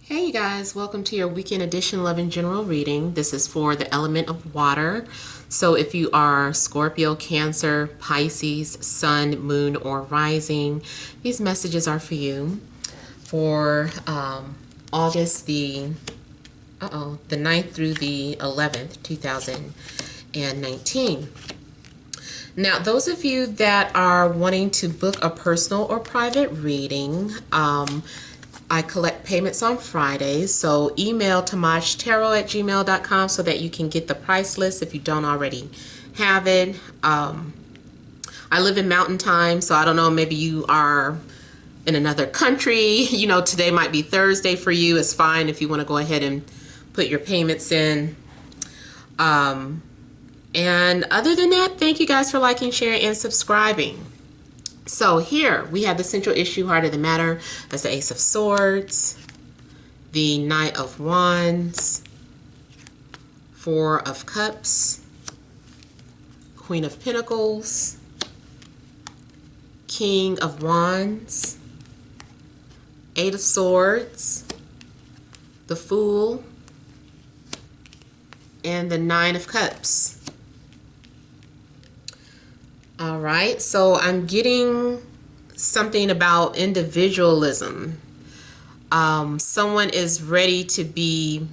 Hey you guys, welcome to your weekend edition Love and General reading. This is for the element of water. So if you are Scorpio, Cancer, Pisces, Sun, Moon, or Rising, these messages are for you for August the 9th through the 11th, 2019. Now, those of you that are wanting to book a personal or private reading, I collect payments on Fridays, so email TemajTarot@gmail.com so that you can get the price list if you don't already have it. I live in Mountain Time, so I don't know, maybe you are in another country. You know, today might be Thursday for you. It's fine if you want to go ahead and put your payments in. And other than that, thank you guys for liking, sharing, and subscribing. So here we have the central issue, heart of the matter. That's the Ace of Swords, the Knight of Wands, Four of Cups, Queen of Pentacles, King of Wands, Eight of Swords, the Fool, and the Nine of Cups. All right, so I'm getting something about individualism. Someone is ready to be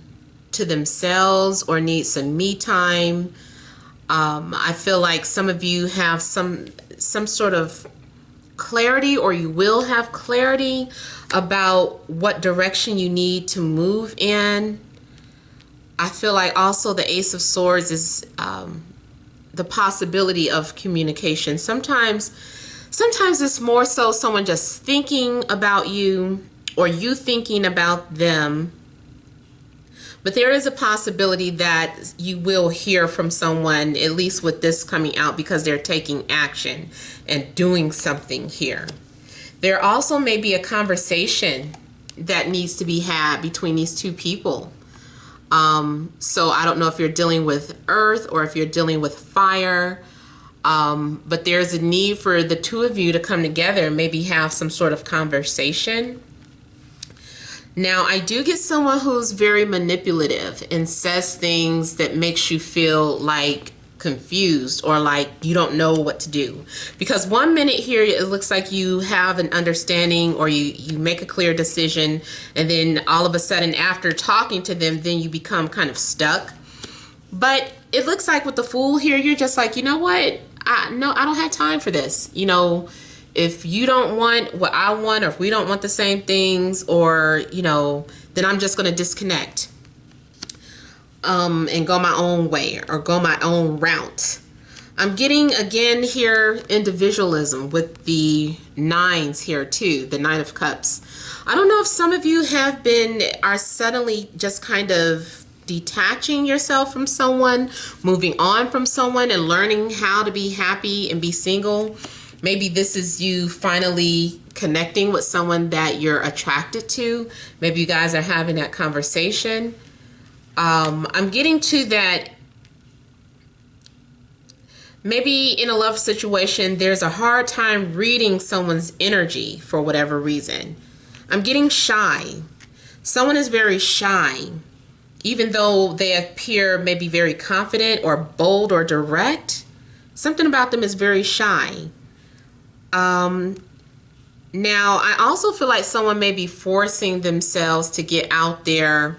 to themselves or need some me time. I feel like some of you have some sort of clarity, or you will have clarity about what direction you need to move in. I feel like also the Ace of Swords is the possibility of communication. Sometimes it's more so someone just thinking about you or you thinking about them. But there is a possibility that you will hear from someone, at least with this coming out, because they're taking action and doing something here. There also may be a conversation that needs to be had between these two people. So I don't know if you're dealing with earth or if you're dealing with fire, but there's a need for the two of you to come together and maybe have some sort of conversation. Now, I do get someone who's very manipulative and says things that makes you feel like confused or like you don't know what to do, because 1 minute here it looks like you have an understanding or you make a clear decision, and then all of a sudden after talking to them then you become kind of stuck. But it looks like with the Fool here, you're just like, you know what, I don't have time for this. You know, if you don't want what I want, or if we don't want the same things, or you know, then I'm just going to disconnect and go my own way or go my own route. I'm getting again here individualism with the nines here too, the Nine of Cups. I don't know if some of you are suddenly just kind of detaching yourself from someone, moving on from someone, and learning how to be happy and be single. Maybe this is you finally connecting with someone that you're attracted to. Maybe you guys are having that conversation. I'm getting to that maybe in a love situation, there's a hard time reading someone's energy for whatever reason. I'm getting shy. Someone is very shy, even though they appear maybe very confident or bold or direct. Something about them is very shy. Now, I also feel like someone may be forcing themselves to get out there,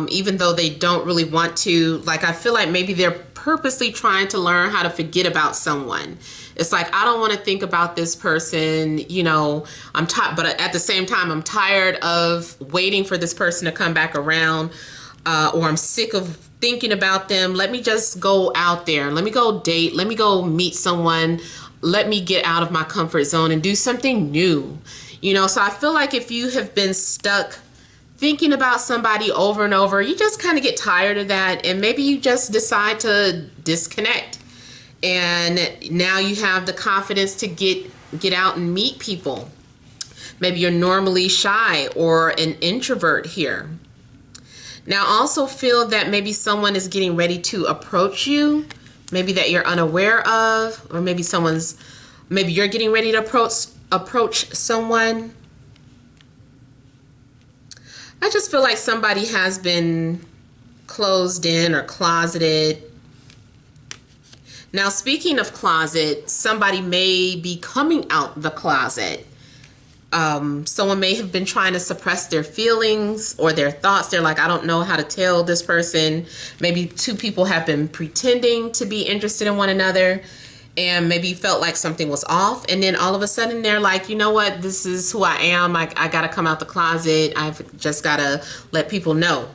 even though they don't really want to. Like, I feel like maybe they're purposely trying to learn how to forget about someone. It's like, I don't want to think about this person, you know, I'm tired, but at the same time, I'm tired of waiting for this person to come back around, or I'm sick of thinking about them. Let me just go out there. Let me go date. Let me go meet someone. Let me get out of my comfort zone and do something new. You know, so I feel like if you have been stuck thinking about somebody over and over, you just kind of get tired of that, and maybe you just decide to disconnect. And now you have the confidence to get out and meet people. Maybe you're normally shy or an introvert here. Now, I also feel that maybe someone is getting ready to approach you, maybe that you're unaware of, or maybe you're getting ready to approach someone. I just feel like somebody has been closed in or closeted. Now, speaking of closet, somebody may be coming out the closet. Someone may have been trying to suppress their feelings or their thoughts. They're like, I don't know how to tell this person. Maybe two people have been pretending to be interested in one another, and maybe felt like something was off. And then all of a sudden they're like, you know what? This is who I am. I got to come out the closet. I've just got to let people know.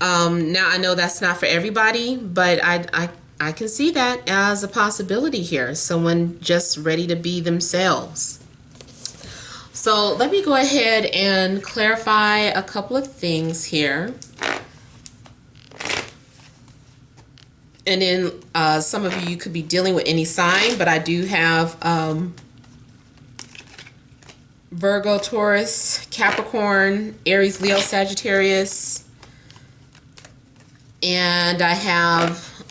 Now, I know that's not for everybody, but I can see that as a possibility here. Someone just ready to be themselves. So let me go ahead and clarify a couple of things here. And then some of you could be dealing with any sign, but I do have Virgo, Taurus, Capricorn, Aries, Leo, Sagittarius. And I have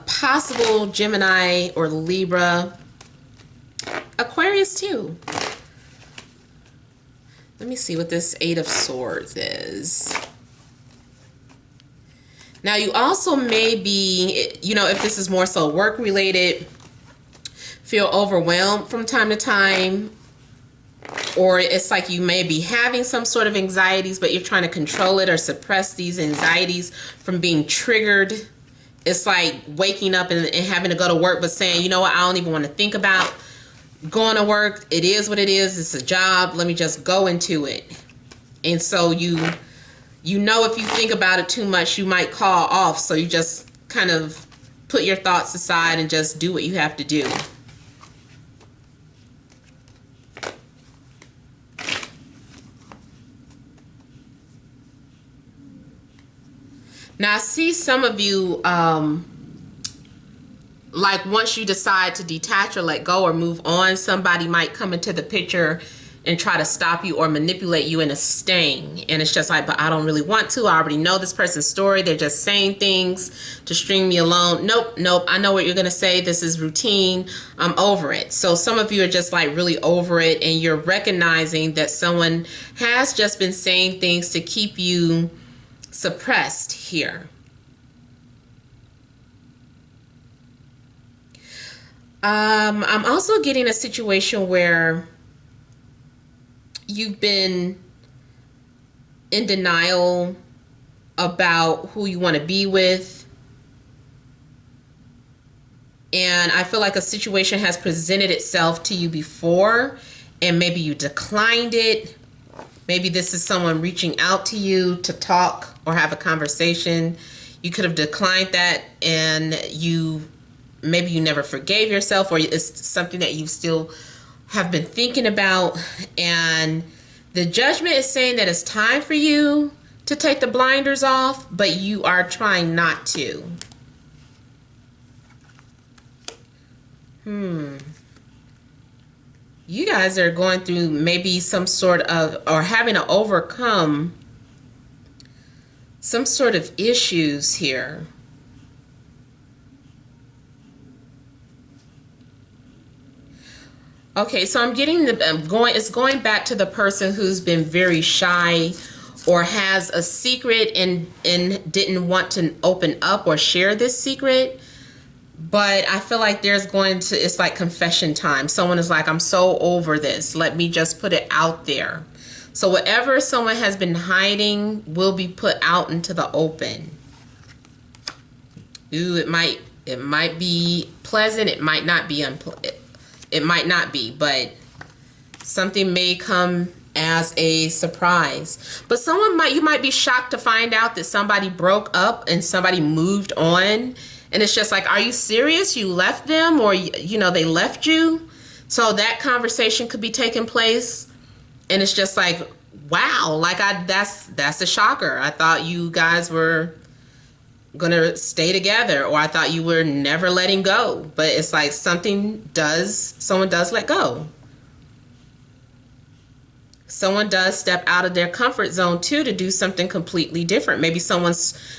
possible Gemini or Libra, Aquarius too. Let me see what this Eight of Swords is. Now, you also may be, you know, if this is more so work related, feel overwhelmed from time to time, or it's like you may be having some sort of anxieties, but you're trying to control it or suppress these anxieties from being triggered. It's like waking up and having to go to work, but saying, you know what, I don't even want to think about going to work. It is what it is. It's a job. Let me just go into it. And so you know, if you think about it too much, you might call off. So you just kind of put your thoughts aside and just do what you have to do. Now, I see some of you, like once you decide to detach or let go or move on, somebody might come into the picture and try to stop you or manipulate you into staying. And it's just like, but I don't really want to. I already know this person's story. They're just saying things to string me along. Nope. I know what you're going to say. This is routine. I'm over it. So some of you are just like really over it, and you're recognizing that someone has just been saying things to keep you suppressed here. I'm also getting a situation where you've been in denial about who you want to be with. And I feel like a situation has presented itself to you before, and maybe you declined it. Maybe this is someone reaching out to you to talk or have a conversation. You could have declined that, and maybe you never forgave yourself, or it's something that you still have been thinking about. And the judgment is saying that it's time for you to take the blinders off, but you are trying not to. You guys are going through maybe some sort of, or having to overcome some sort of issues here. Okay, so I'm getting it's going back to the person who's been very shy or has a secret and didn't want to open up or share this secret. But I feel like it's like confession time. Someone is like, I'm so over this. Let me just put it out there. So whatever someone has been hiding will be put out into the open. Ooh, it might be pleasant. It might not be It might not be, but something may come as a surprise. But you might be shocked to find out that somebody broke up and somebody moved on. And it's just like, are you serious? You left them, or, you know, they left you? So that conversation could be taking place. And it's just like, wow, like that's a shocker. I thought you guys were gonna stay together, or I thought you were never letting go. But it's like someone does let go. Someone does step out of their comfort zone too to do something completely different. Maybe someone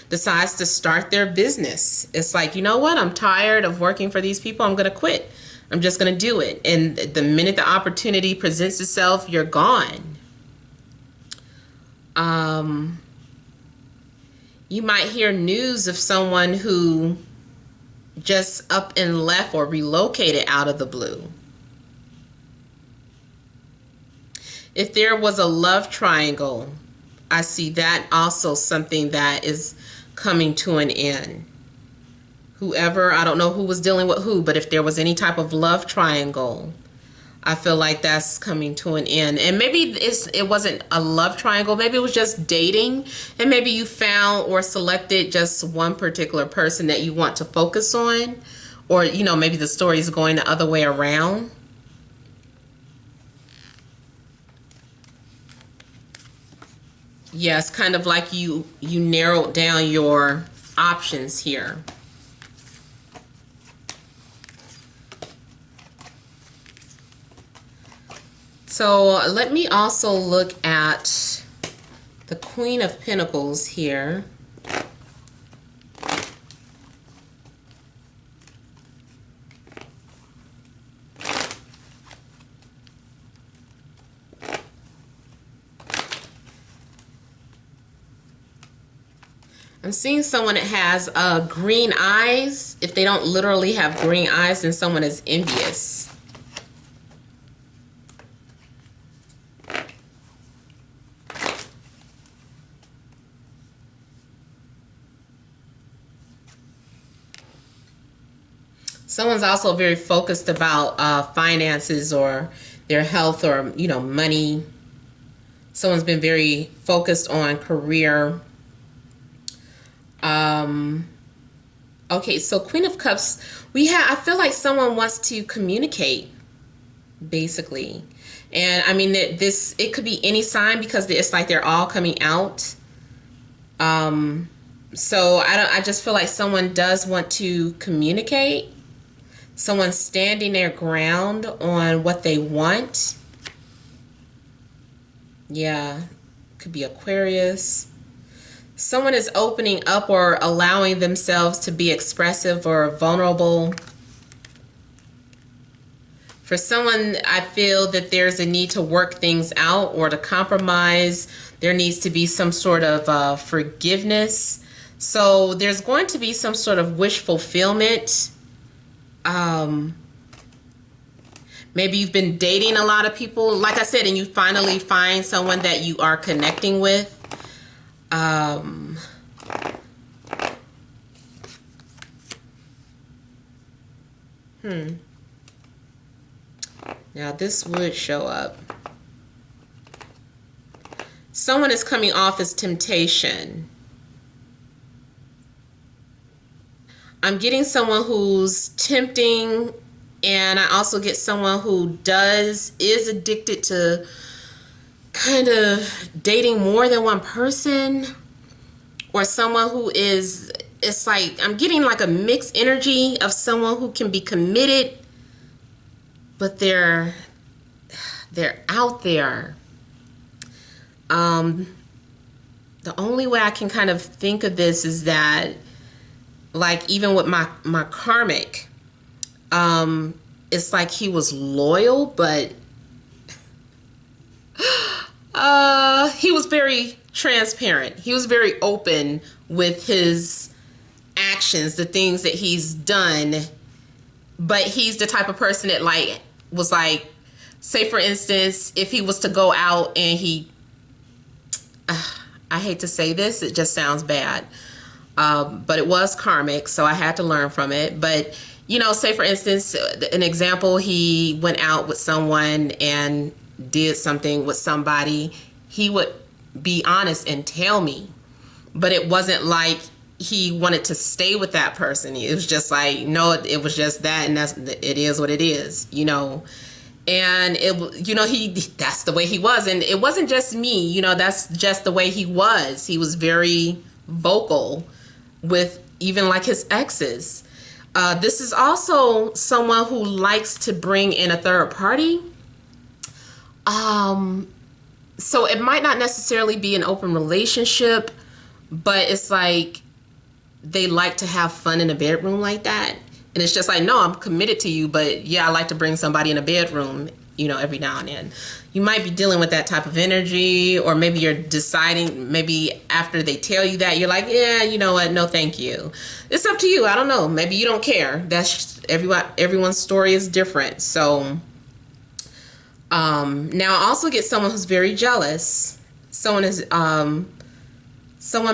decides to start their business. It's like, you know what? I'm tired of working for these people. I'm going to quit. I'm just going to do it. And the minute the opportunity presents itself, you're gone. You might hear news of someone who just up and left or relocated out of the blue. If there was a love triangle, I see that also something that is coming to an end. Whoever, I don't know who was dealing with who, but if there was any type of love triangle, I feel like that's coming to an end. And maybe it wasn't a love triangle. Maybe it was just dating. And maybe you found or selected just one particular person that you want to focus on. Or, you know, maybe the story is going the other way around. Yes, kind of like you narrowed down your options here. So let me also look at the Queen of Pentacles here. I'm seeing someone that has green eyes. If they don't literally have green eyes, then someone is envious. Someone's also very focused about finances or their health or, you know, money. Someone's been very focused on career. Okay, so Queen of Cups, I feel like someone wants to communicate, basically. And I mean, it could be any sign because it's like they're all coming out. So I just feel like someone does want to communicate. Someone's standing their ground on what they want. Yeah, could be Aquarius. Someone is opening up or allowing themselves to be expressive or vulnerable. For someone, I feel that there's a need to work things out or to compromise. There needs to be some sort of forgiveness. So there's going to be some sort of wish fulfillment. Maybe you've been dating a lot of people, like I said, and you finally find someone that you are connecting with. Now this would show up. Someone is coming off as temptation. I'm getting someone who's tempting, and I also get someone who is addicted to kind of dating more than one person, or someone who is, it's like I'm getting like a mixed energy of someone who can be committed, but they're out there. The only way I can kind of think of this is that, like, even with my karmic, it's like he was loyal, but he was very transparent. He was very open with his actions, the things that he's done. But he's the type of person that was like, say for instance, if he was to go out and I hate to say this, it just sounds bad. But it was karmic, so I had to learn from it. But, you know, say for instance, an example, he went out with someone and did something with somebody, he would be honest and tell me. But it wasn't like he wanted to stay with that person. It was just like, no, it was just that, and it is what it is, you know. And that's the way he was. And it wasn't just me, you know, that's just the way he was. He was very vocal with even like his exes. This is also someone who likes to bring in a third party. So it might not necessarily be an open relationship, but it's like they like to have fun in a bedroom like that. And it's just like, no, I'm committed to you, but yeah, I like to bring somebody in a bedroom, you know, every now and then. you might be dealing with that type of energy, or maybe you're deciding, maybe after they tell you that, you're like, yeah, you know what, no thank you. It's up to you. I don't know, maybe you don't care. That's just, everyone's story is different. So now I also get someone who's very jealous. Someone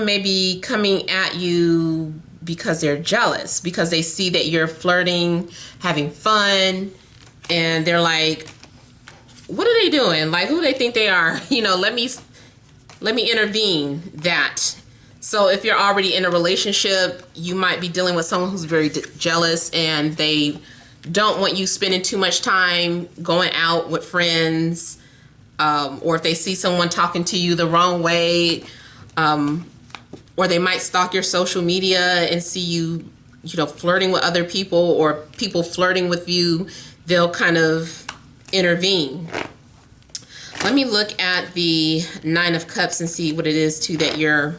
may be coming at you because they're jealous, because they see that you're flirting, having fun, and they're like, what are they doing? Like, who do they think they are? You know, let me intervene that. So if you're already in a relationship, you might be dealing with someone who's very jealous, and they don't want you spending too much time going out with friends, or if they see someone talking to you the wrong way, or they might stalk your social media and see you, you know, flirting with other people, or people flirting with you. They'll kind of intervene. Let me look at the Nine of Cups and see what it is too that you're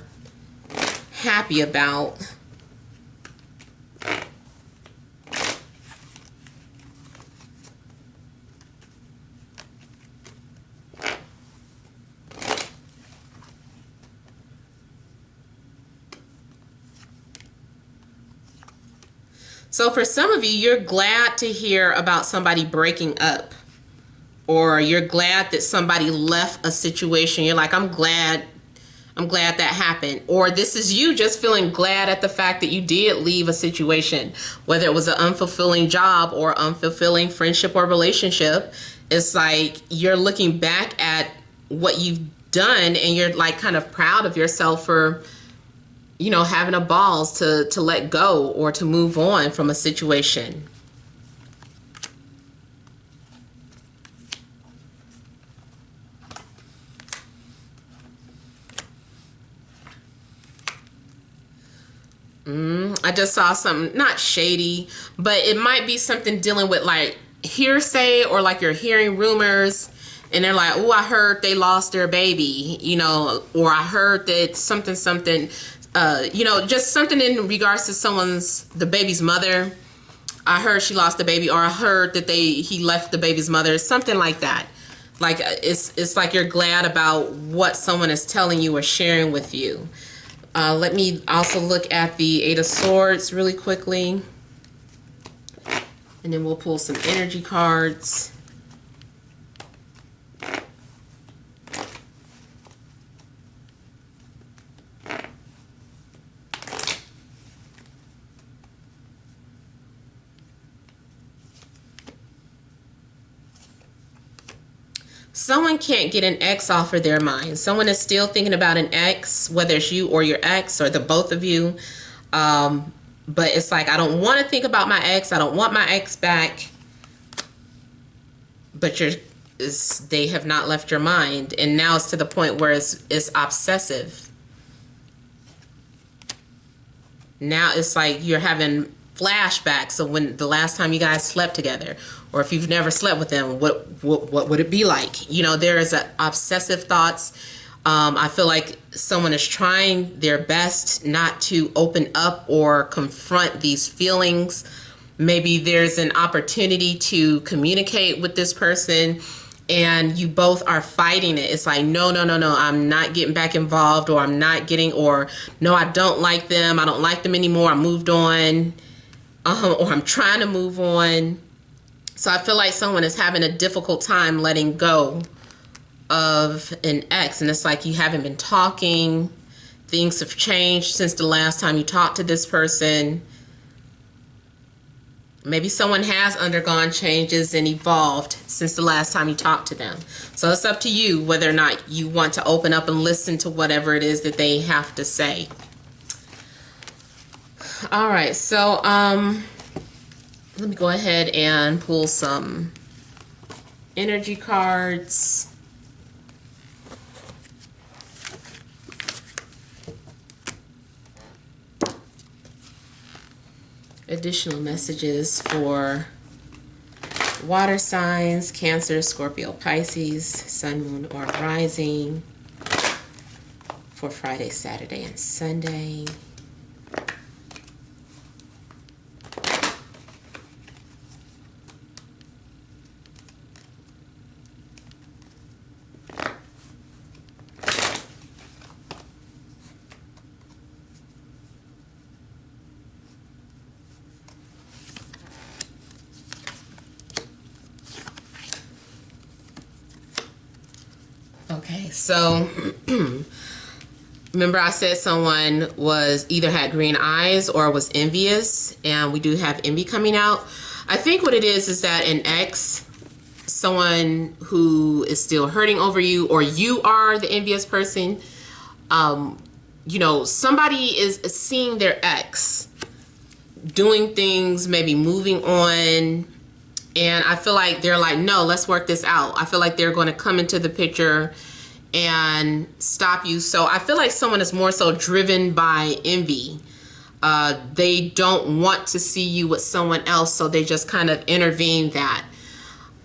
happy about. So for some of you, you're glad to hear about somebody breaking up, or you're glad that somebody left a situation. You're like, I'm glad that happened. Or this is you just feeling glad at the fact that you did leave a situation, whether it was an unfulfilling job or unfulfilling friendship or relationship. It's like you're looking back at what you've done, and you're like kind of proud of yourself for, you know, having a balls to let go or to move on from a situation. I just saw something, not shady, but it might be something dealing with like hearsay, or like you're hearing rumors and they're like, oh, I heard they lost their baby, you know, or I heard that something, you know, just something in regards to the baby's mother. I heard she lost the baby, or I heard that he left the baby's mother, something like that. Like it's like you're glad about what someone is telling you or sharing with you. Let me also look at the Eight of Swords really quickly, and then we'll pull some energy cards. Someone can't get an ex off of their mind. Someone is still thinking about an ex, whether it's you or your ex or the both of you. But it's like, I don't want to think about my ex. I don't want my ex back. But they have not left your mind. And now it's to the point where it's obsessive. Now it's like you're having flashbacks of when the last time you guys slept together, or if you've never slept with them, what would it be like? You know, there is obsessive thoughts. I feel like someone is trying their best not to open up or confront these feelings. Maybe there's an opportunity to communicate with this person, and you both are fighting it. It's like, no, I'm not getting back involved, or I'm not getting, or no, I don't like them. I don't like them anymore. I moved on. Or I'm trying to move on. So I feel like someone is having a difficult time letting go of an ex. And it's like you haven't been talking. Things have changed since the last time you talked to this person. Maybe someone has undergone changes and evolved since the last time you talked to them. So it's up to you whether or not you want to open up and listen to whatever it is that they have to say. All right, so let me go ahead and pull some energy cards. Additional messages for water signs: Cancer, Scorpio, Pisces, Sun, Moon, or Rising, for Friday, Saturday, and Sunday. Okay, so remember I said someone was either had green eyes or was envious, and we do have envy coming out. I think what it is that an ex, someone who is still hurting over you, or you are the envious person, you know, somebody is seeing their ex doing things, maybe moving on, and I feel like they're like, no, let's work this out. I feel like they're going to come into the picture and stop you. So I feel like someone is more so driven by envy. They don't want to see you with someone else, so they just kind of intervene that.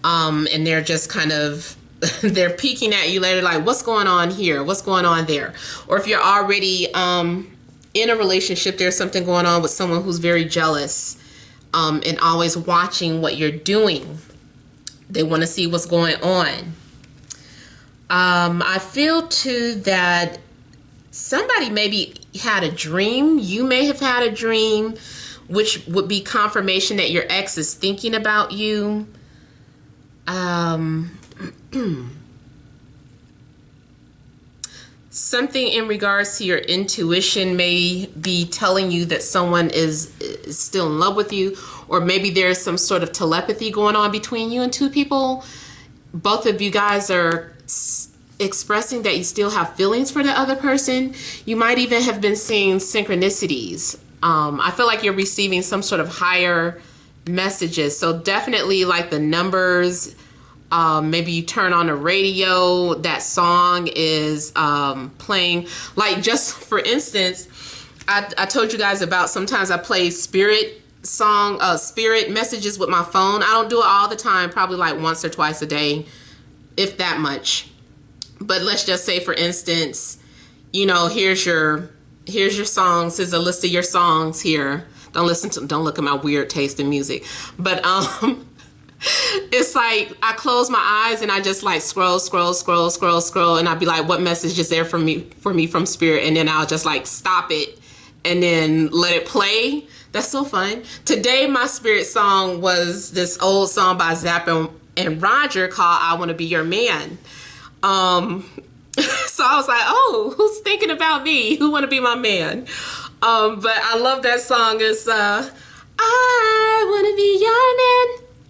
And they're just kind of, they're peeking at you later like, what's going on here? What's going on there? Or if you're already in a relationship, there's something going on with someone who's very jealous and always watching what you're doing. They want to see what's going on. I feel too that somebody maybe had a dream. You may have had a dream, which would be confirmation that your ex is thinking about you. Something in regards to your intuition may be telling you that someone is still in love with you, or maybe there's some sort of telepathy going on between you and two people. Both of you guys are expressing that you still have feelings for the other person. You might even have been seeing synchronicities. I feel like you're receiving some sort of higher messages. So definitely like the numbers. Maybe you turn on the radio, that song is playing. Like, just for instance, I told you guys about sometimes I play spirit messages with my phone. I don't do it all the time, probably like once or twice a day, if that much. But let's just say, for instance, you know, here's your songs. Here's a list of your songs here. Don't look at my weird taste in music. But it's like I close my eyes and I just like scroll, and I'll be like, what message is there for me from spirit? And then I'll just like stop it and then let it play. That's so fun. Today my spirit song was this old song by Zapp and Roger called I Want to Be Your Man. So I was like, oh, who's thinking about me? Who want to be my man? But I love that song. It's I want to be your man.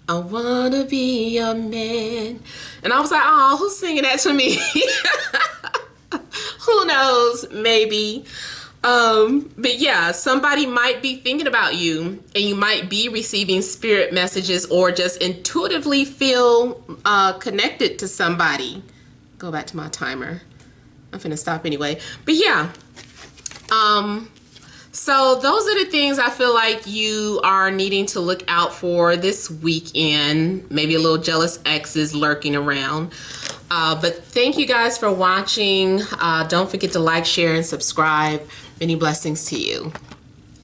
I want to be your man. And I was like, oh, who's singing that to me? Who knows? Maybe. But yeah, somebody might be thinking about you, and you might be receiving spirit messages or just intuitively feel connected to somebody. Go back to my timer. I'm finna stop anyway. But yeah, so those are the things I feel like you are needing to look out for this weekend. Maybe a little jealous ex is lurking around. But thank you guys for watching. Don't forget to like, share, and subscribe. Many blessings to you.